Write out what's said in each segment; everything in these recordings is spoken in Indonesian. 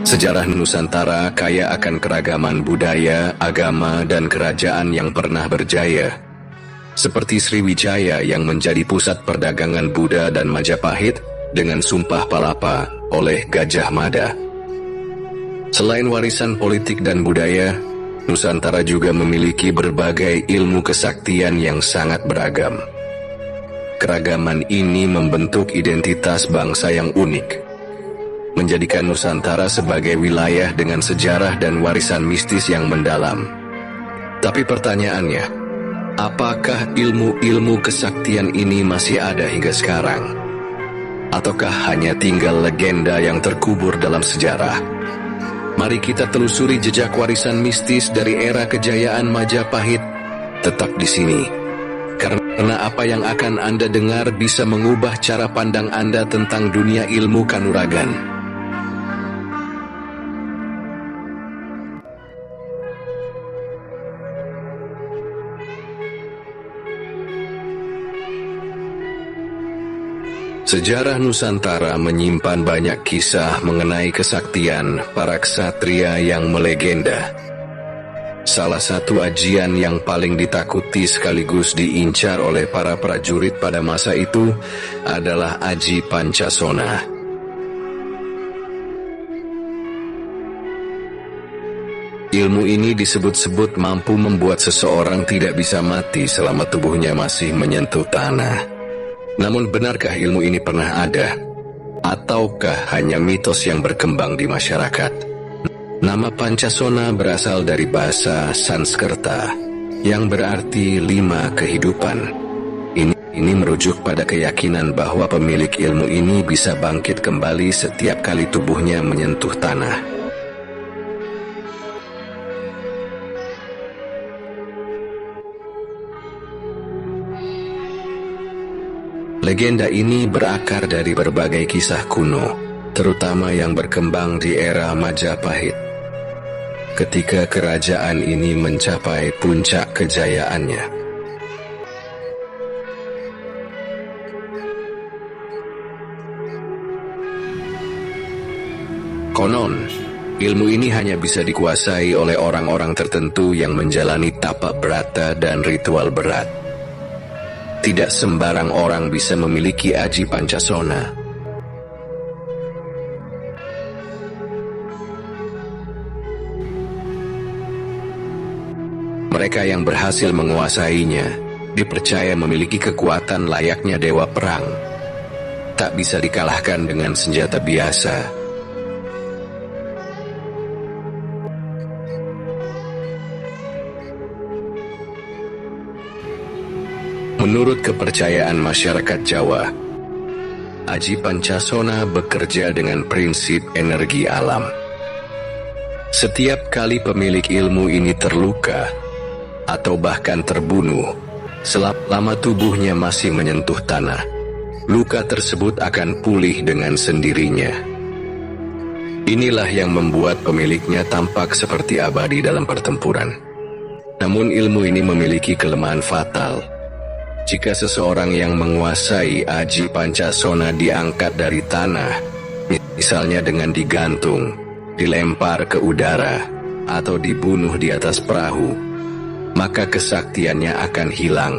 Sejarah Nusantara kaya akan keragaman budaya, agama, dan kerajaan yang pernah berjaya. Seperti Sriwijaya yang menjadi pusat perdagangan Buddha dan Majapahit dengan Sumpah Palapa oleh Gajah Mada. Selain warisan politik dan budaya, Nusantara juga memiliki berbagai ilmu kesaktian yang sangat beragam. Keragaman ini membentuk identitas bangsa yang unik, menjadikan Nusantara sebagai wilayah dengan sejarah dan warisan mistis yang mendalam. Tapi pertanyaannya, apakah ilmu-ilmu kesaktian ini masih ada hingga sekarang? Ataukah hanya tinggal legenda yang terkubur dalam sejarah? Mari kita telusuri jejak warisan mistis dari era kejayaan Majapahit. Tetap di sini, karena apa yang akan Anda dengar bisa mengubah cara pandang Anda tentang dunia ilmu kanuragan. Sejarah Nusantara menyimpan banyak kisah mengenai kesaktian para ksatria yang melegenda. Salah satu ajian yang paling ditakuti sekaligus diincar oleh para prajurit pada masa itu adalah Aji Pancasona. Ilmu ini disebut-sebut mampu membuat seseorang tidak bisa mati selama tubuhnya masih menyentuh tanah. Namun benarkah ilmu ini pernah ada? Ataukah hanya mitos yang berkembang di masyarakat? Nama Pancasona berasal dari bahasa Sanskerta, yang berarti 5 kehidupan. Ini merujuk pada keyakinan bahwa pemilik ilmu ini bisa bangkit kembali setiap kali tubuhnya menyentuh tanah. Legenda ini berakar dari berbagai kisah kuno, terutama yang berkembang di era Majapahit. Ketika kerajaan ini mencapai puncak kejayaannya. Konon, ilmu ini hanya bisa dikuasai oleh orang-orang tertentu yang menjalani tapa brata dan ritual berat. Tidak sembarang orang bisa memiliki Aji Pancasona. Mereka yang berhasil menguasainya dipercaya memiliki kekuatan layaknya dewa perang. Tak bisa dikalahkan dengan senjata biasa. Menurut kepercayaan masyarakat Jawa, Aji Pancasona bekerja dengan prinsip energi alam. Setiap kali pemilik ilmu ini terluka atau bahkan terbunuh, selama tubuhnya masih menyentuh tanah, luka tersebut akan pulih dengan sendirinya. Inilah yang membuat pemiliknya tampak seperti abadi dalam pertempuran. Namun ilmu ini memiliki kelemahan fatal. Jika seseorang yang menguasai Aji Pancasona diangkat dari tanah, misalnya dengan digantung, dilempar ke udara, atau dibunuh di atas perahu, maka kesaktiannya akan hilang.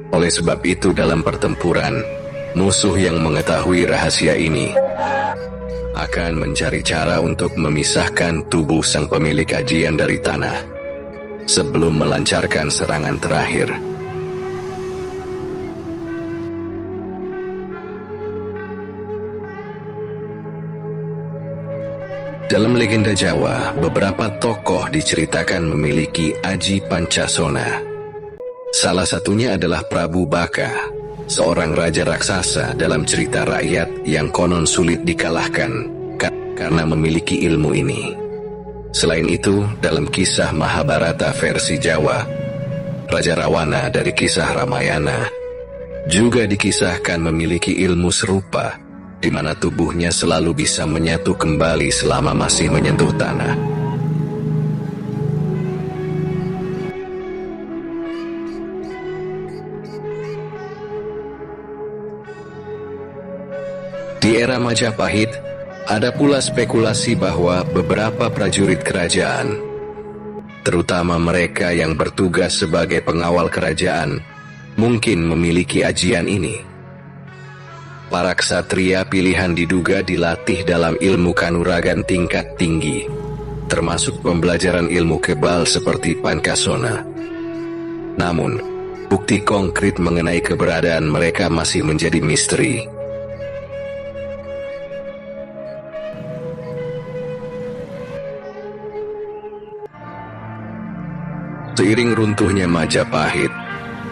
Oleh sebab itu dalam pertempuran, musuh yang mengetahui rahasia ini akan mencari cara untuk memisahkan tubuh sang pemilik ajian dari tanah sebelum melancarkan serangan terakhir. Dalam legenda Jawa, beberapa tokoh diceritakan memiliki Aji Pancasona. Salah satunya adalah Prabu Baka, seorang raja raksasa dalam cerita rakyat yang konon sulit dikalahkan karena memiliki ilmu ini. Selain itu, dalam kisah Mahabharata versi Jawa, Raja Rawana dari kisah Ramayana juga dikisahkan memiliki ilmu serupa, di mana tubuhnya selalu bisa menyatu kembali selama masih menyentuh tanah. Di era Majapahit, Ada pula spekulasi bahwa beberapa prajurit kerajaan, terutama mereka yang bertugas sebagai pengawal kerajaan, mungkin memiliki ajian ini. Para ksatria pilihan diduga dilatih dalam ilmu kanuragan tingkat tinggi, termasuk pembelajaran ilmu kebal seperti Pancasona. Namun, bukti konkret mengenai keberadaan mereka masih menjadi misteri. Seiring runtuhnya Majapahit,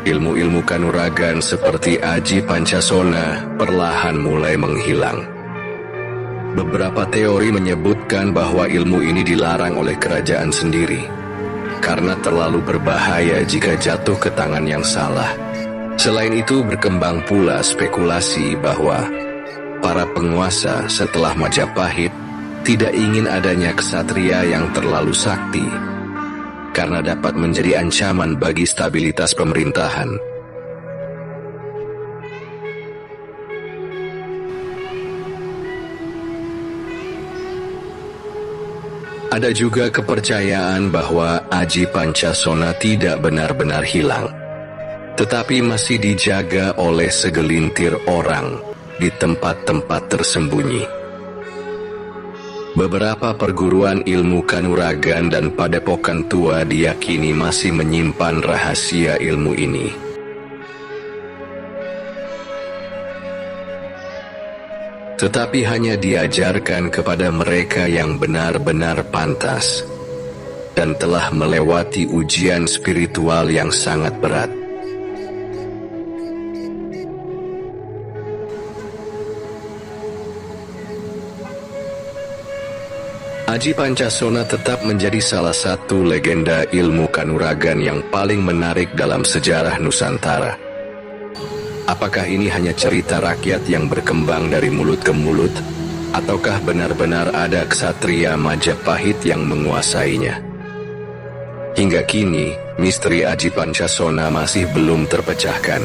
ilmu-ilmu kanuragan seperti Aji Pancasona perlahan mulai menghilang. Beberapa teori menyebutkan bahwa ilmu ini dilarang oleh kerajaan sendiri, karena terlalu berbahaya jika jatuh ke tangan yang salah. Selain itu berkembang pula spekulasi bahwa para penguasa setelah Majapahit tidak ingin adanya ksatria yang terlalu sakti, karena dapat menjadi ancaman bagi stabilitas pemerintahan. Ada juga kepercayaan bahwa Aji Pancasona tidak benar-benar hilang, tetapi masih dijaga oleh segelintir orang di tempat-tempat tersembunyi. Beberapa perguruan ilmu kanuragan dan padepokan tua diyakini masih menyimpan rahasia ilmu ini. Tetapi hanya diajarkan kepada mereka yang benar-benar pantas dan telah melewati ujian spiritual yang sangat berat. Aji Pancasona tetap menjadi salah satu legenda ilmu kanuragan yang paling menarik dalam sejarah Nusantara. Apakah ini hanya cerita rakyat yang berkembang dari mulut ke mulut, ataukah benar-benar ada ksatria Majapahit yang menguasainya? Hingga kini, misteri Aji Pancasona masih belum terpecahkan.